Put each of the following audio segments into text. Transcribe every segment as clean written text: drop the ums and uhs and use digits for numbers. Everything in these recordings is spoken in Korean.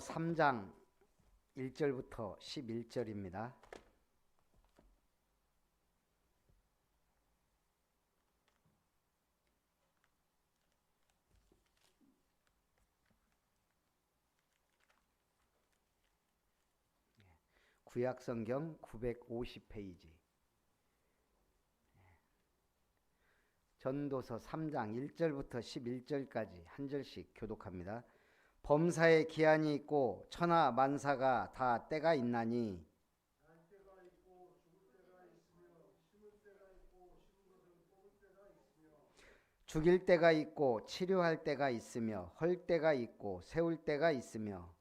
3장 1절부터 11절입니다. 구약성경 950페이지. 전도서 3장 1절부터 11절까지 한 절씩 교독합니다. 범사에 기한이 있고 천하 만사가 다 때가 있나니 죽일 때가 있고 치료할 때가 있으며 헐 때가 있고 세울 때가 있으며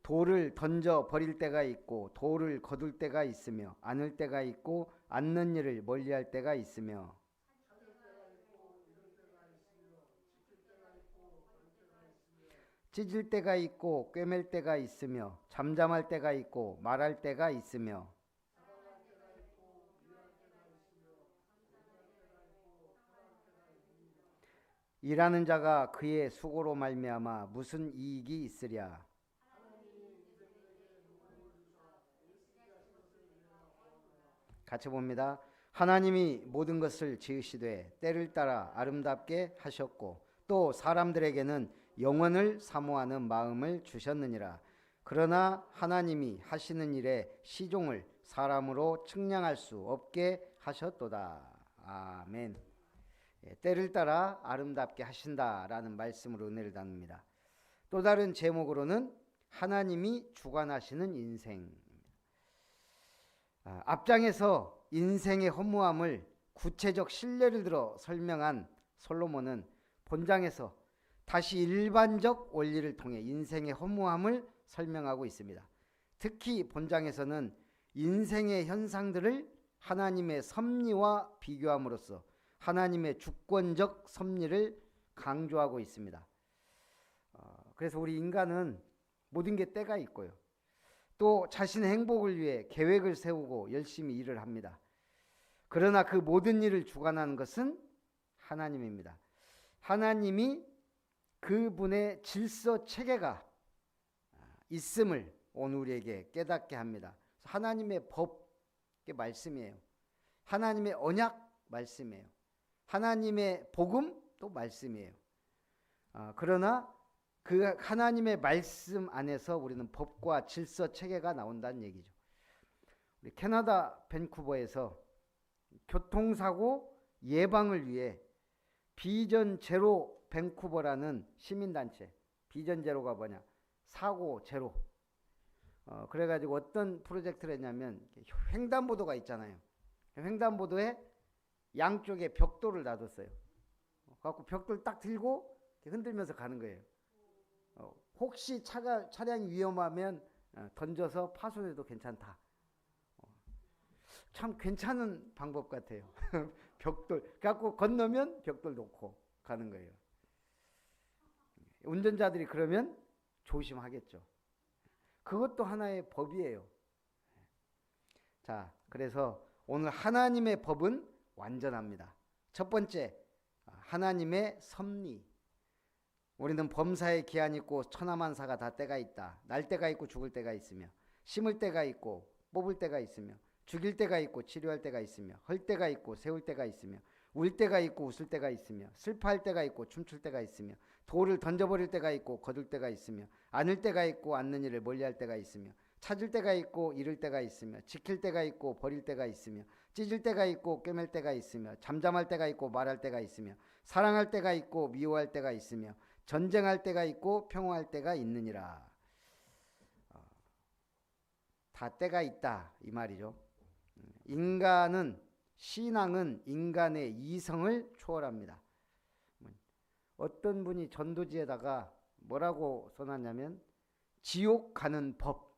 돌을 던져 버릴 때가 있고 돌을 거둘 때가 있으며 안을 때가 있고 안는 일을 멀리할 때가 있으며 찢을 때가 있고 꿰맬 때가 있으며 잠잠할 때가 있고 말할 때가 있으며 일하는 자가 그의 수고로 말미암아 무슨 이익이 있으랴. 같이 봅니다. 하나님이 모든 것을 지으시되 때를 따라 아름답게 하셨고 또 사람들에게는 영원을 사모하는 마음을 주셨느니라. 그러나 하나님이 하시는 일에 시종을 사람으로 측량할 수 없게 하셨도다. 아멘. 때를 따라 아름답게 하신다라는 말씀으로 은혜를 나눕니다. 또 다른 제목으로는 하나님이 주관하시는 인생. 앞장에서 인생의 허무함을 구체적 실례를 들어 설명한 솔로몬은 본장에서 다시 일반적 원리를 통해 인생의 허무함을 설명하고 있습니다. 특히 본장에서는 인생의 현상들을 하나님의 섭리와 비교함으로써 하나님의 주권적 섭리를 강조하고 있습니다. 그래서 우리 인간은 모든 게 때가 있고요. 또 자신의 행복을 위해 계획을 세우고 열심히 일을 합니다. 그러나 그 모든 일을 주관하는 것은 하나님입니다. 하나님이 그분의 질서 체계가 있음을 오늘 우리에게 깨닫게 합니다. 하나님의 법, 말씀이에요. 하나님의 언약, 말씀이에요. 하나님의 복음, 또 말씀이에요. 그러나 그 하나님의 말씀 안에서 우리는 법과 질서 체계가 나온다는 얘기죠. 우리 캐나다 밴쿠버에서 교통사고 예방을 위해 비전 제로 밴쿠버라는 시민단체, 비전 제로가 뭐냐? 사고 제로. 그래가지고 어떤 프로젝트를 했냐면 횡단보도가 있잖아요. 횡단보도에 양쪽에 벽돌을 놔뒀어요. 그래갖고 벽돌 딱 들고 흔들면서 가는 거예요. 혹시 차량이 위험하면 던져서 파손해도 괜찮다. 참 괜찮은 방법 같아요. 벽돌 갖고 건너면 벽돌 놓고 가는 거예요. 운전자들이 그러면 조심하겠죠. 그것도 하나의 법이에요. 자, 그래서 오늘 하나님의 법은 완전합니다. 첫 번째, 하나님의 섭리. 우리는 범사에 기한이 있고 천하만사가 다 때가 있다. 날 때가 있고 죽을 때가 있으며 심을 때가 있고 뽑을 때가 있으며 죽일 때가 있고 치료할 때가 있으며 헐 때가 있고 세울 때가 있으며 울 때가 있고 웃을 때가 있으며 슬퍼할 때가 있고 춤출 때가 있으며 돌을 던져버릴 때가 있고 거둘 때가 있으며 안을 때가 있고 안는 일을 멀리할 때가 있으며 찾을 때가 있고 잃을 때가 있으며 지킬 때가 있고 버릴 때가 있으며 찢을 때가 있고 꿰맬 때가 있으며 잠잠할 때가 있고 말할 때가 있으며 사랑할 때가 있고 미워할 때가 있으며 전쟁할 때가 있고 평화할 때가 있느니라. 다 때가 있다 이 말이죠. 신앙은 인간의 이성을 초월합니다. 어떤 분이 전도지에다가 뭐라고 써놨냐면 지옥 가는 법.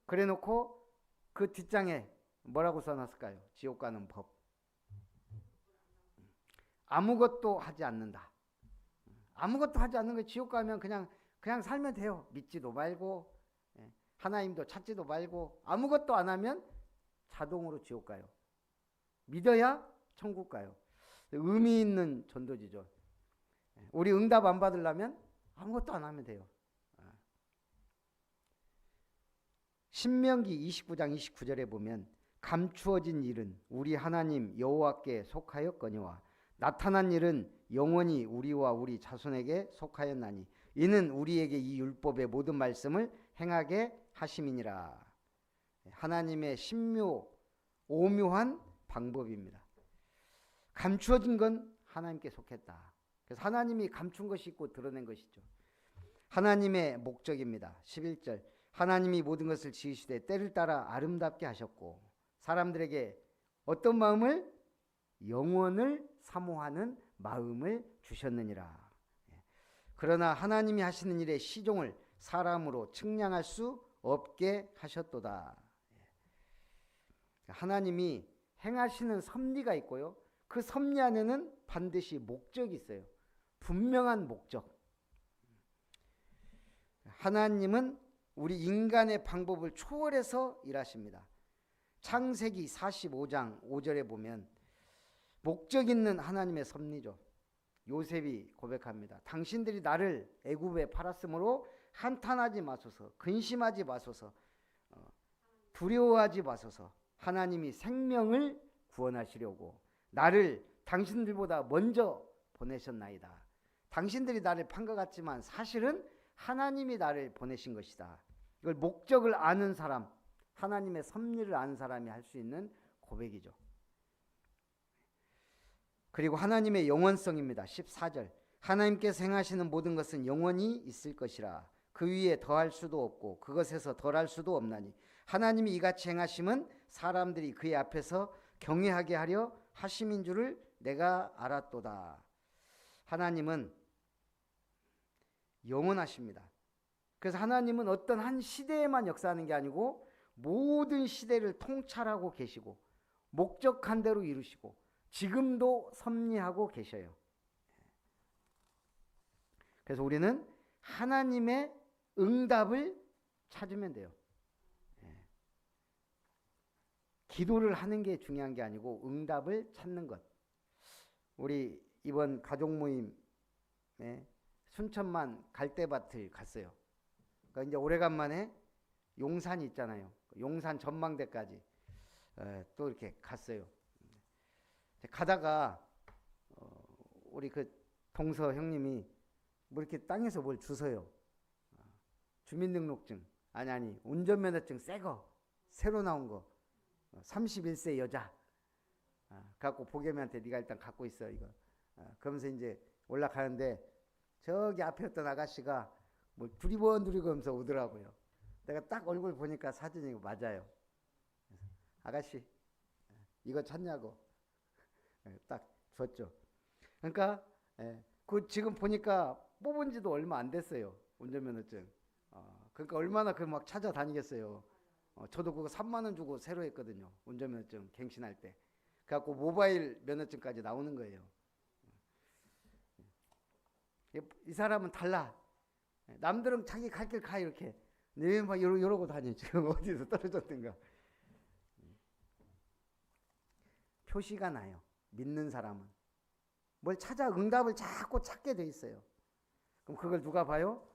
그래 놓고 그 뒷장에 뭐라고 써놨을까요? 지옥 가는 법. 아무것도 하지 않는다. 아무것도 하지 않는 거 지옥 가면 그냥 살면 돼요. 믿지도 말고 하나님도 찾지도 말고 아무것도 안 하면 자동으로 지옥 가요. 믿어야 천국 가요. 의미 있는 전도지죠. 우리 응답 안 받으려면 아무것도 안 하면 돼요. 신명기 29장 29절에 보면 감추어진 일은 우리 하나님 여호와께 속하였거니와 나타난 일은 영원히 우리와 우리 자손에게 속하였나니 이는 우리에게 이 율법의 모든 말씀을 행하게 하심이니라. 하나님의 신묘 오묘한 방법입니다. 감추어진 건 하나님께 속했다. 그래서 하나님이 감춘 것이 있고 드러낸 것이죠. 하나님의 목적입니다. 11절 하나님이 모든 것을 지으시되 때를 따라 아름답게 하셨고 사람들에게 어떤 마음을? 영원을 사모하는 마음을 주셨느니라. 그러나 하나님이 하시는 일의 시종을 사람으로 측량할 수 없게 하셨도다. 하나님이 행하시는 섭리가 있고요. 그 섭리 안에는 반드시 목적이 있어요. 분명한 목적. 하나님은 우리 인간의 방법을 초월해서 일하십니다. 창세기 45장 5절에 보면 목적 있는 하나님의 섭리죠. 요셉이 고백합니다. 당신들이 나를 애굽에 팔았으므로 한탄하지 마소서, 근심하지 마소서, 두려워하지 마소서. 하나님이 생명을 구원하시려고 나를 당신들보다 먼저 보내셨나이다. 당신들이 나를 판 것 같지만 사실은 하나님이 나를 보내신 것이다. 이걸 목적을 아는 사람, 하나님의 섭리를 아는 사람이 할 수 있는 고백이죠. 그리고 하나님의 영원성입니다. 14절 하나님께서 행하시는 모든 것은 영원히 있을 것이라. 그 위에 더할 수도 없고 그것에서 덜할 수도 없나니 하나님이 이같이 행하심은 사람들이 그의 앞에서 경외하게 하려 하심인 줄을 내가 알았도다. 하나님은 영원하십니다. 그래서 하나님은 어떤 한 시대에만 역사하는 게 아니고 모든 시대를 통찰하고 계시고 목적한 대로 이루시고 지금도 섭리하고 계셔요. 그래서 우리는 하나님의 응답을 찾으면 돼요. 기도를 하는 게 중요한 게 아니고 응답을 찾는 것. 우리 이번 가족 모임에 순천만 갈대밭을 갔어요. 그러니까 이제 오래간만에 용산이 있잖아요. 용산 전망대까지 또 이렇게 갔어요. 가다가 우리 그 동서 형님이 뭐 이렇게 땅에서 뭘 주워요. 주민등록증 아니 운전면허증 새거 새로 나온 거 31세 여자 갖고 보겸이한테 네가 일단 갖고 있어 이거. 그러면서 이제 올라가는데 저기 앞에 어떤 아가씨가 뭐 두리번두리번하면서 오더라고요. 내가 딱 얼굴 보니까 사진이 맞아요. 아가씨 이거 찾냐고 딱 줬죠. 그러니까 그 지금 보니까 뽑은 지도 얼마 안 됐어요. 운전면허증. 그러니까 얼마나 그 막 찾아다니겠어요. 저도 그거 3만 원 주고 새로 했거든요. 운전면허증 갱신할 때. 그래갖고 모바일 면허증까지 나오는 거예요. 이 사람은 달라. 남들은 자기 갈 길 가 이렇게. 네, 막 이러고 다니. 지금 어디서 떨어졌든가. 표시가 나요. 믿는 사람은. 뭘 찾아 응답을 자꾸 찾게 돼 있어요. 그럼 그걸 누가 봐요?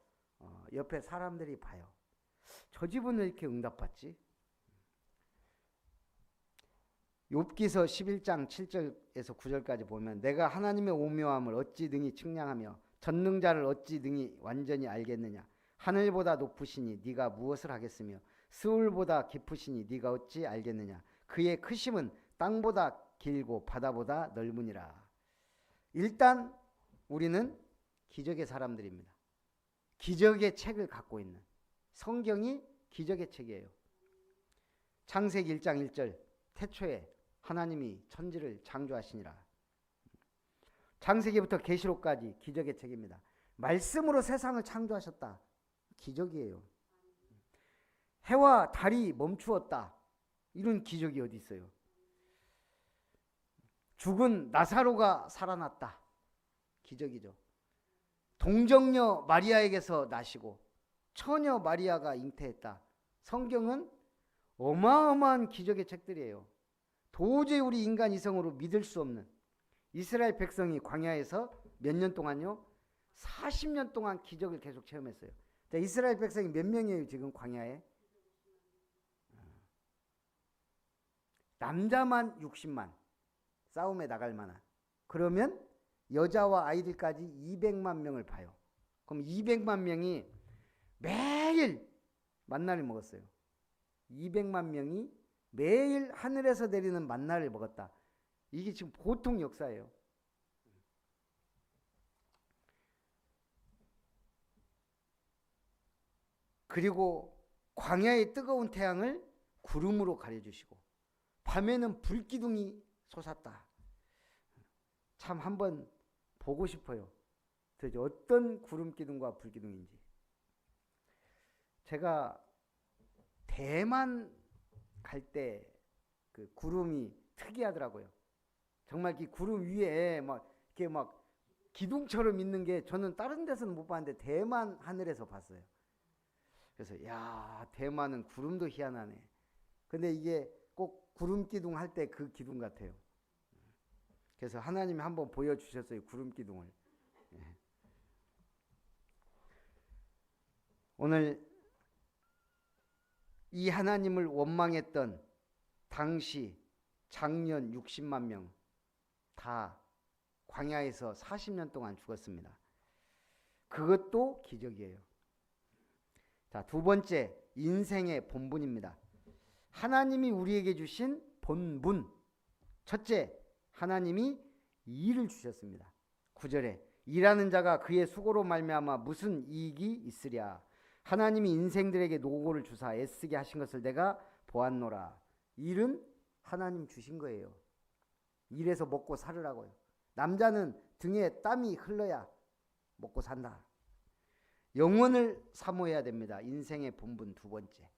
옆에 사람들이 봐요. 저 집은 왜 이렇게 응답받지? 욥기서 11장 7절에서 9절까지 보면 내가 하나님의 오묘함을 어찌 능히 측량하며 전능자를 어찌 능히 완전히 알겠느냐. 하늘보다 높으시니 네가 무엇을 하겠으며 스울보다 깊으시니 네가 어찌 알겠느냐. 그의 크심은 땅보다 길고 바다보다 넓으니라. 일단 우리는 기적의 사람들입니다. 기적의 책을 갖고 있는 성경이 기적의 책이에요. 창세기 1장 1절 태초에 하나님이 천지를 창조하시니라. 창세기부터 계시록까지 기적의 책입니다. 말씀으로 세상을 창조하셨다. 기적이에요. 해와 달이 멈추었다. 이런 기적이 어디 있어요? 죽은 나사로가 살아났다. 기적이죠. 동정녀 마리아에게서 나시고 처녀 마리아가 잉태했다. 성경은 어마어마한 기적의 책들이에요. 도저히 우리 인간 이성으로 믿을 수 없는 이스라엘 백성이 광야에서 몇 년 동안요? 40년 동안 기적을 계속 체험했어요. 자, 이스라엘 백성이 몇 명이에요 지금 광야에? 남자만 60만, 싸움에 나갈 만한. 그러면 여자와 아이들까지 200만 명을 봐요. 그럼 200만 명이 매일 만나를 먹었어요. 200만 명이 매일 하늘에서 내리는 만나를 먹었다. 이게 지금 보통 역사예요. 그리고 광야의 뜨거운 태양을 구름으로 가려주시고 밤에는 불기둥이 솟았다. 참 한번 보고 싶어요. 도대체 어떤 구름기둥과 불기둥인지. 제가 대만 갈 때 그 구름이 특이하더라고요. 정말 이 구름 위에 막 이렇게 막 기둥처럼 있는 게 저는 다른 데서는 못 봤는데 대만 하늘에서 봤어요. 그래서 야, 대만은 구름도 희한하네. 근데 이게 꼭 구름 기둥 할 때 그 기둥 같아요. 그래서 하나님이 한번 보여주셨어요. 구름 기둥을. 오늘 이 하나님을 원망했던 당시 작년 60만 명 다 광야에서 40년 동안 죽었습니다. 그것도 기적이에요. 자, 두 번째, 인생의 본분입니다. 하나님이 우리에게 주신 본분. 첫째, 하나님이 일을 주셨습니다. 9절에 일하는 자가 그의 수고로 말미암아 무슨 이익이 있으랴. 하나님이 인생들에게 노고를 주사 애쓰게 하신 것을 내가 보았노라. 일은 하나님 주신 거예요. 일해서 먹고 살으라고요. 남자는 등에 땀이 흘러야 먹고 산다. 영원을 사모해야 됩니다. 인생의 본분 두 번째.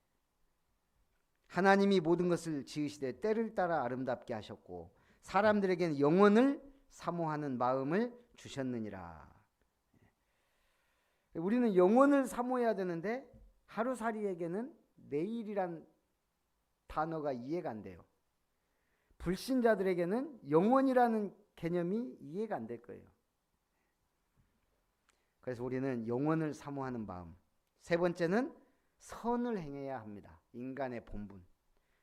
하나님이 모든 것을 지으시되 때를 따라 아름답게 하셨고 사람들에게는 영원을 사모하는 마음을 주셨느니라. 우리는 영원을 사모해야 되는데 하루살이에게는 내일이란 단어가 이해가 안 돼요. 불신자들에게는 영원이라는 개념이 이해가 안 될 거예요. 그래서 우리는 영원을 사모하는 마음. 세 번째는 선을 행해야 합니다. 인간의 본분.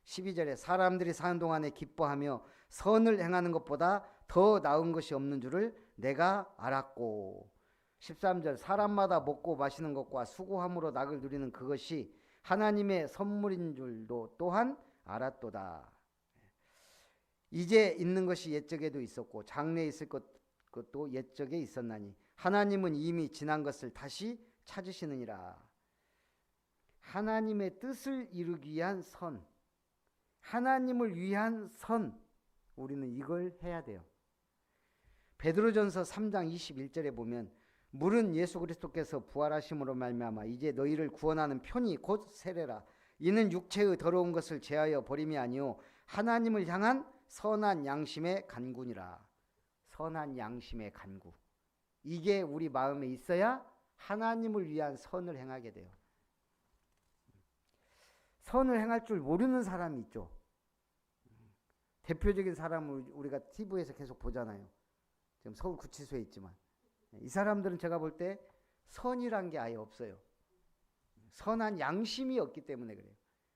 12절에 사람들이 사는 동안에 기뻐하며 선을 행하는 것보다 더 나은 것이 없는 줄을 내가 알았고. 13절 사람마다 먹고 마시는 것과 수고함으로 낙을 누리는 그것이 하나님의 선물인 줄도 또한 알았도다. 이제 있는 것이 옛적에도 있었고 장래에 있을 것도 옛적에 있었나니 하나님은 이미 지난 것을 다시 찾으시느니라. 하나님의 뜻을 이루기 위한 선, 하나님을 위한 선, 우리는 이걸 해야 돼요. 베드로전서 3장 21절에 보면 물은 예수 그리스도께서 부활하심으로 말미암아 이제 너희를 구원하는 편이 곧 세례라. 이는 육체의 더러운 것을 제하여 버림이 아니요 하나님을 향한 선한 양심의 간구니라. 선한 양심의 간구. 이게 우리 마음에 있어야 하나님을 위한 선을 행하게 돼요. 선을 행할 줄 모르는 사람이 있죠. 대표적인 사람을 우리가 TV에서 계속 보잖아요. 지금 서울 구치소에 있지만 이 사람들은 제가 볼 때 선이란 게 아예 없어요. 선한 양심이 없기 때문에 그래요.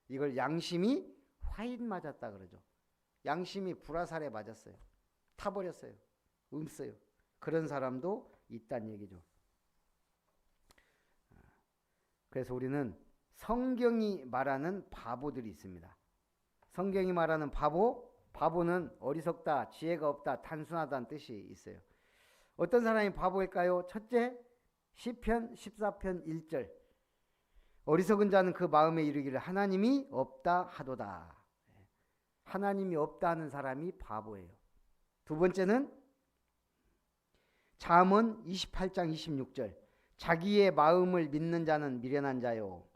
이걸 양심이 화인 맞았다 그러죠. 양심이 불화살에 맞았어요. 타버렸어요. 없어요. 그런 사람도 있다는 얘기죠. 그래서 우리는 성경이 말하는 바보들이 있습니다. 성경이 말하는 바보는 어리석다, 지혜가 없다, 단순하다는 뜻이 있어요. 어떤 사람이 바보일까요? 첫째, 시편 14편 1절. 어리석은 자는 그 마음에 이르기를 하나님이 없다 하도다. 하나님이 없다 하는 사람이 바보예요. 두 번째는 잠언 28장 26절. 자기의 마음을 믿는 자는 미련한 자요.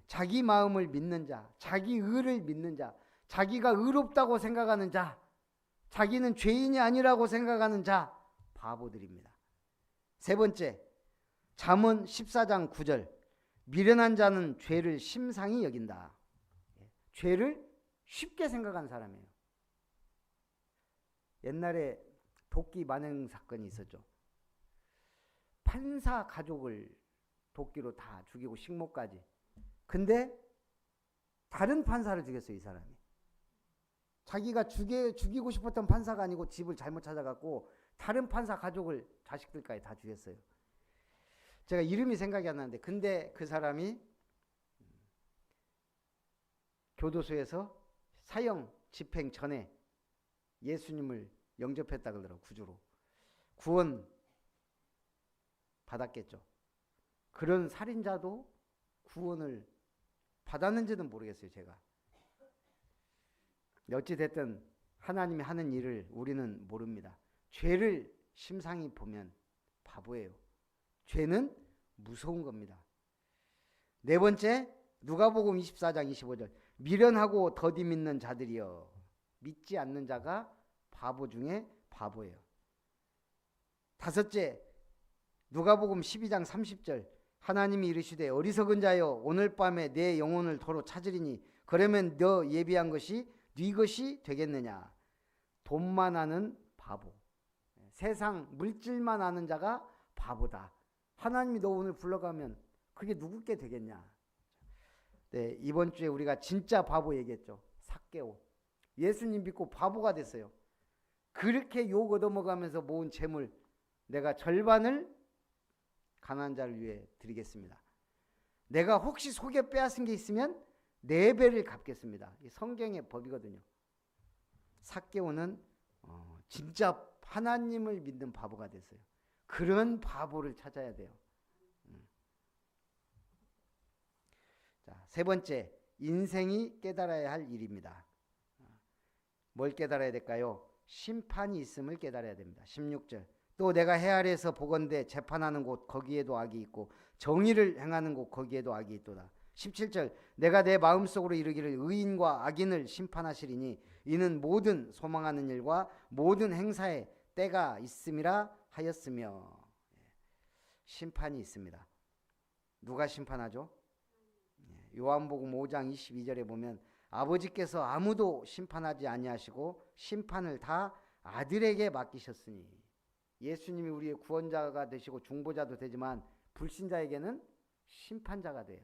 자기 마음을 믿는 자, 자기 의를 믿는 자, 자기가 의롭다고 생각하는 자, 자기는 죄인이 아니라고 생각하는 자, 바보들입니다. 세 번째, 잠언 14장 9절. 미련한 자는 죄를 심상히 여긴다. 죄를 쉽게 생각한 사람이에요. 옛날에 도끼 만행 사건이 있었죠. 판사 가족을 도끼로 다 죽이고 식모까지. 근데 다른 판사를 죽였어요, 이 사람이. 자기가 죽이고 싶었던 판사가 아니고 집을 잘못 찾아갖고 다른 판사 가족을 자식들까지 다 죽였어요. 제가 이름이 생각이 안 나는데, 근데 그 사람이 교도소에서 사형 집행 전에 예수님을 영접했다 그러더라고. 구주로 구원 받았겠죠. 그런 살인자도 구원을 받았는지는 모르겠어요, 제가. 어찌됐든 하나님이 하는 일을 우리는 모릅니다. 죄를 심상히 보면 바보예요. 죄는 무서운 겁니다. 네 번째, 누가복음 24장 25절. 미련하고 더디 믿는 자들이여, 믿지 않는 자가 바보 중에 바보예요. 다섯째, 누가복음 12장 30절. 하나님이 이르시되 어리석은 자여, 오늘 밤에 내 영혼을 도로 찾으리니 그러면 너 예비한 것이 네 것이 되겠느냐. 돈만 아는 바보, 세상 물질만 아는 자가 바보다. 하나님이 너 오늘 불러가면 그게 누구께 되겠냐. 네, 이번 주에 우리가 진짜 바보 얘기했죠. 삭개오. 예수님 믿고 바보가 됐어요. 그렇게 욕 얻어먹으면서 모은 재물 내가 절반을 가난한 자를 위해 드리겠습니다. 내가 혹시 속에 빼앗은 게 있으면 4배를 갚겠습니다. 이 성경의 법이거든요. 삭개오는 진짜 하나님을 믿는 바보가 됐어요. 그런 바보를 찾아야 돼요. 자, 세 번째, 인생이 깨달아야 할 일입니다. 뭘 깨달아야 될까요? 심판이 있음을 깨달아야 됩니다. 16절. 또 내가 해 아래에서 보건대 재판하는 곳 거기에도 악이 있고 정의를 행하는 곳 거기에도 악이 있도다. 17절. 내가 내 마음속으로 이르기를 의인과 악인을 심판하시리니 이는 모든 소망하는 일과 모든 행사에 때가 있음이라 하였으며. 심판이 있습니다. 누가 심판하죠? 요한복음 5장 22절에 보면 아버지께서 아무도 심판하지 아니하시고 심판을 다 아들에게 맡기셨으니. 예수님이 우리의 구원자가 되시고 중보자도 되지만 불신자에게는 심판자가 돼요.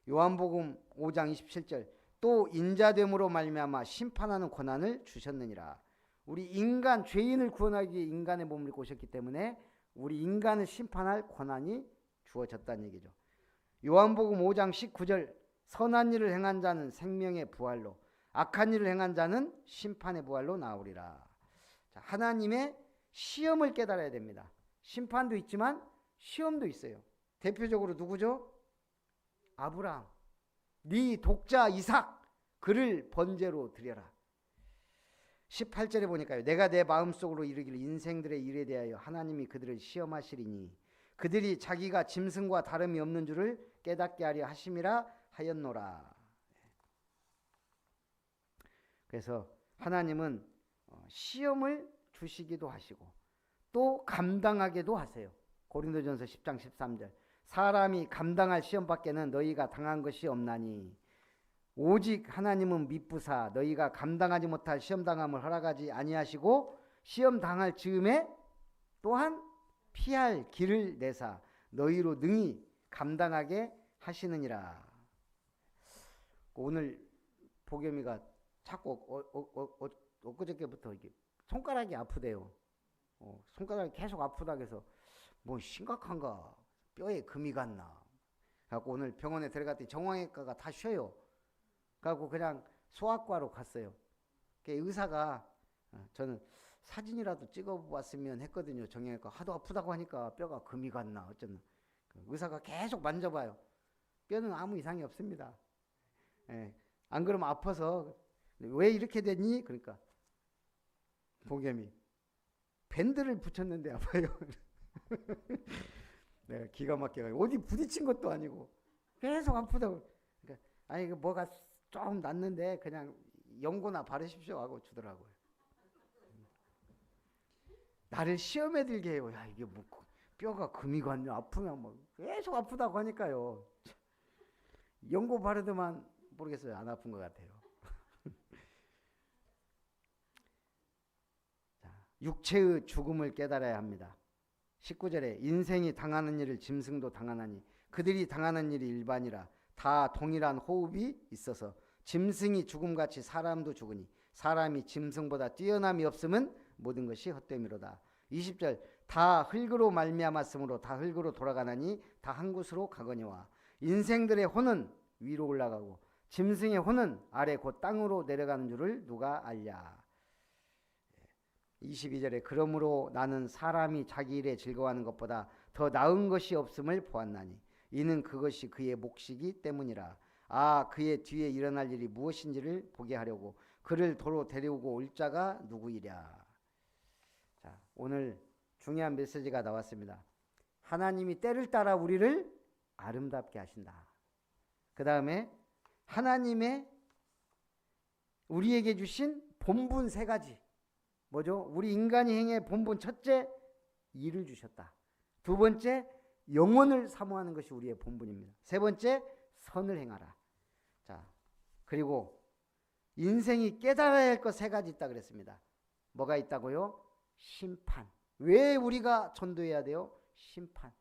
요한복음 5장 27절. 또 인자됨으로 말미암아 심판하는 권한을 주셨느니라. 우리 인간, 죄인을 구원하기 위해 인간의 몸을 입고 오셨기 때문에 우리 인간을 심판할 권한이 주어졌다는 얘기죠. 요한복음 5장 19절. 선한 일을 행한 자는 생명의 부활로, 악한 일을 행한 자는 심판의 부활로 나오리라. 자, 하나님의 시험을 깨달아야 됩니다. 심판도 있지만 시험도 있어요. 대표적으로 누구죠? 아브라함. 네 독자 이삭, 그를 번제로 드려라. 18절에 보니까요. 내가 내 마음속으로 이르기를 인생들의 일에 대하여 하나님이 그들을 시험하시리니 그들이 자기가 짐승과 다름이 없는 줄을 깨닫게 하려 하심이라 하였노라. 그래서 하나님은 시험을 주시기도 하시고 또 감당하게도 하세요. 고린도전서 10장 13절. 사람이 감당할 시험밖에는 너희가 당한 것이 없나니 오직 하나님은 미쁘사 너희가 감당하지 못할 시험당함을 허락하지 아니하시고 시험당할 즈음에 또한 피할 길을 내사 너희로 능히 감당하게 하시느니라. 오늘 보겸이가 자꾸 엊그저께부터 이게 손가락이 아프대요. 손가락이 계속 아프다고 해서 뭐 심각한가, 뼈에 금이 갔나. 그래갖고 오늘 병원에 들어갔더니 정형외과가 다 쉬어요. 그래갖고 그냥 소아과로 갔어요. 의사가 저는 사진이라도 찍어봤으면 했거든요. 정형외과 하도 아프다고 하니까 뼈가 금이 갔나 어쩌나. 의사가 계속 만져봐요. 뼈는 아무 이상이 없습니다. 안 그러면 아파서 왜 이렇게 됐니? 그러니까 보겸이 밴드를 붙였는데 아파요. 내가 기가 막혀가지고 어디 부딪힌 것도 아니고 계속 아프다고. 그러니까 아니 그 뭐가 좀 났는데 그냥 연고나 바르십시오 하고 주더라고요. 나를 시험에 들게 해요. 야 이게 뭐 뼈가 금이 갔냐 아프면 뭐 계속 아프다고 하니까요. 연고 바르더만 모르겠어요. 안 아픈 것 같아요. 자, 육체의 죽음을 깨달아야 합니다. 19절에 인생이 당하는 일을 짐승도 당하나니 그들이 당하는 일이 일반이라 다 동일한 호흡이 있어서 짐승이 죽음같이 사람도 죽으니 사람이 짐승보다 뛰어남이 없으면 모든 것이 헛됨이로다. 20절 다 흙으로 말미암았으므로 다 흙으로 돌아가나니 다 한 곳으로 가거니와 인생들의 혼은 위로 올라가고 짐승의 혼은 아래 곧 땅으로 내려가는 줄을 누가 알랴. 22절에 그러므로 나는 사람이 자기 일에 즐거워하는 것보다 더 나은 것이 없음을 보았나니 이는 그것이 그의 몫이기 때문이라. 그의 뒤에 일어날 일이 무엇인지를 보게 하려고 그를 도로 데려오고 올 자가 누구이랴. 자, 오늘 중요한 메시지가 나왔습니다. 하나님이 때를 따라 우리를 아름답게 하신다. 그 다음에 하나님의 우리에게 주신 본분 세 가지. 뭐죠? 우리 인간이 행해 본분 첫째, 일을 주셨다. 두 번째, 영혼을 사모하는 것이 우리의 본분입니다. 세 번째, 선을 행하라. 자, 그리고 인생이 깨달아야 할 것 세 가지 있다 그랬습니다. 뭐가 있다고요? 심판. 왜 우리가 전도해야 돼요? 심판.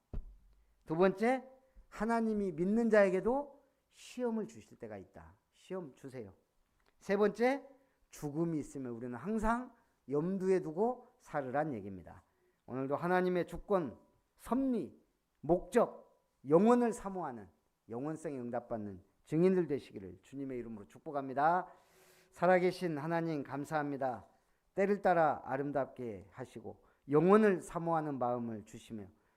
두 번째, 하나님이 믿는 자에게도 시험을 주실 때가 있다. 시험 주세요. 세 번째, 죽음이 있으면 우리는 항상 염두에 두고 살으란 얘기입니다. 오늘도 하나님의 주권, 섭리, 목적, 영혼을 사모하는 영혼성에 응답받는 증인들 되시기를 주님의 이름으로 축복합니다. 살아계신 하나님 감사합니다. 때를 따라 아름답게 하시고 영혼을 사모하는 마음을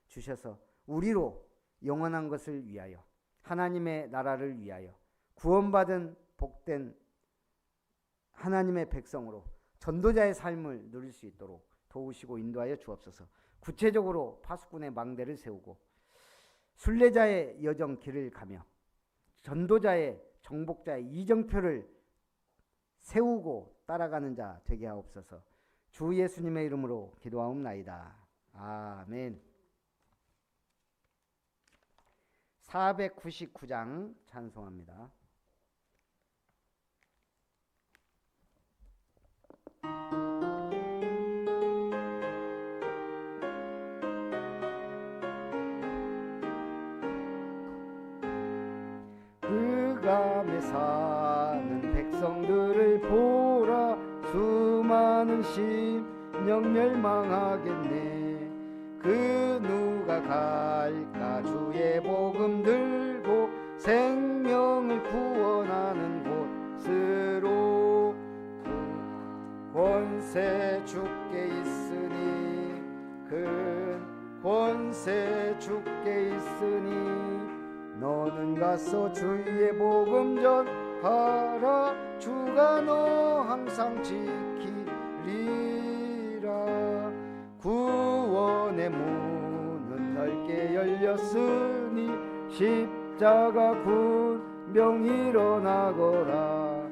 주셔서 우리로 영원한 것을 위하여 하나님의 나라를 위하여 구원받은 복된 하나님의 백성으로 전도자의 삶을 누릴 수 있도록 도우시고 인도하여 주옵소서. 구체적으로 파수꾼의 망대를 세우고 순례자의 여정 길을 가며 전도자의 정복자의 이정표를 세우고 따라가는 자 되게 하옵소서. 주 예수님의 이름으로 기도하옵나이다. 아멘. 499장 찬송합니다. 흑암에 사는 백성들을 보라. 수많은 심령 멸망하겠네. 그 누가 갈까 주의 복음 들고 생명을 구원하는 곳으로. 그 권세 주께 있으니 큰 권세 주께 있으니 너는 가서 주의 복음 전하라. 주가 너 항상 지키리라. 구원의 문은 넓게 열렸으니 십자가 군병 일어나거라.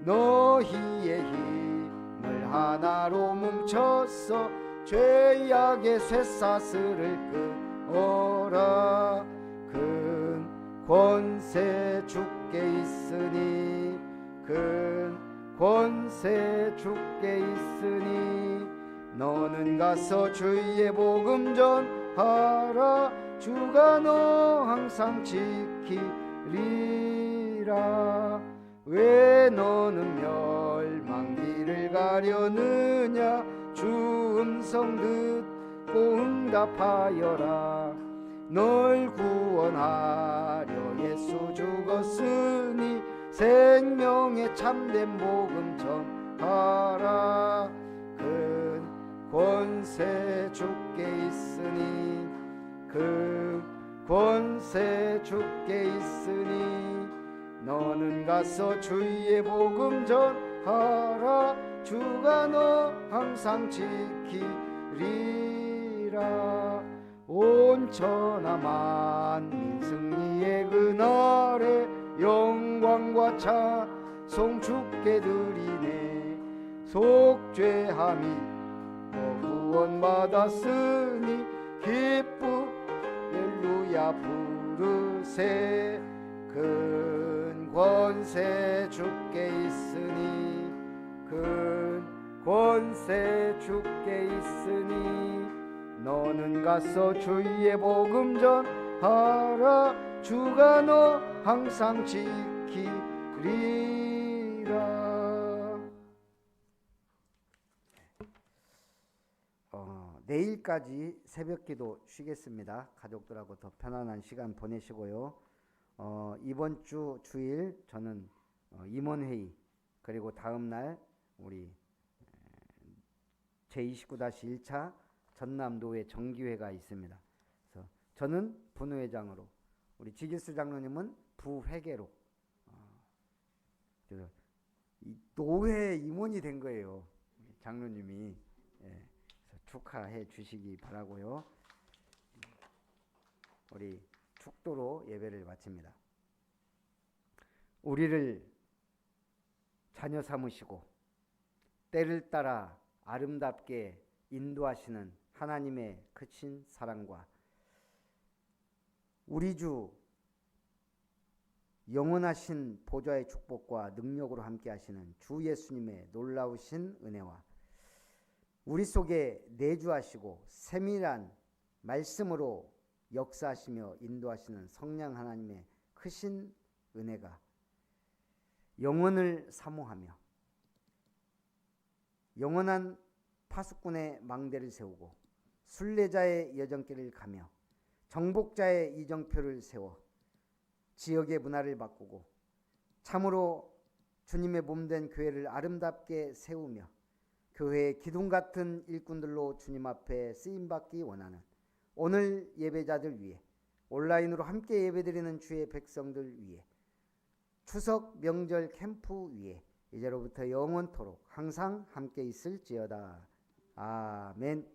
너희의 힘을 하나로 뭉쳐서 죄악의 쇠사슬을 끊어라. 큰 권세 주께 있으니 큰 권세 주께 있으니 너는 가서 주의 복음 전하라. 주가 너 항상 지키리라. 왜 너는 멸망길을 가려느냐. 주 음성 듣고 응답하여라. 널 구원하려 예수 죽었으니 생명의 참된 복음 전하라. 큰 권세 주께 있으니 큰 권세 주께 있으니 너는 가서 주의 복음 전하라. 주가 너 항상 지키리라. 온 천하 만민 승리의 그날에 영광과 찬송 주께 드리네. 속죄함이 구원받았으니 기쁘 할렐루야 부르세. 큰 권세 주께 있으니 큰 권세 주께 있으니 너는 가서 주의 복음 전하라. 주가 너 항상 지키리라. 내일까지 새벽기도 쉬겠습니다. 가족들하고 더 편안한 시간 보내시고요. 이번 주 주일 저는 임원회의, 그리고 다음 날 우리 제29-1차 전남노회 정기회가 있습니다. 그래서 저는 분회장으로, 우리 지길수 장로님은 부회계로, 그래서 이 노회 임원이 된 거예요. 장로님이. 예, 그래서 축하해 주시기 바라고요. 우리 축도로 예배를 마칩니다. 우리를 자녀 삼으시고 때를 따라 아름답게 인도하시는 하나님의 크신 사랑과 우리 주 영원하신 보좌의 축복과 능력으로 함께 하시는 주 예수님의 놀라우신 은혜와 우리 속에 내주하시고 세밀한 말씀으로 역사하시며 인도하시는 성령 하나님의 크신 은혜가 영원을 사모하며 영원한 파수꾼의 망대를 세우고 순례자의 여정길을 가며 정복자의 이정표를 세워 지역의 문화를 바꾸고 참으로 주님의 몸된 교회를 아름답게 세우며 교회의 기둥 같은 일꾼들로 주님 앞에 쓰임받기 원하는 오늘 예배자들 위해, 온라인으로 함께 예배드리는 주의 백성들 위해, 추석 명절 캠프 위에 이제로부터 영원토록 항상 함께 있을지어다. 아멘.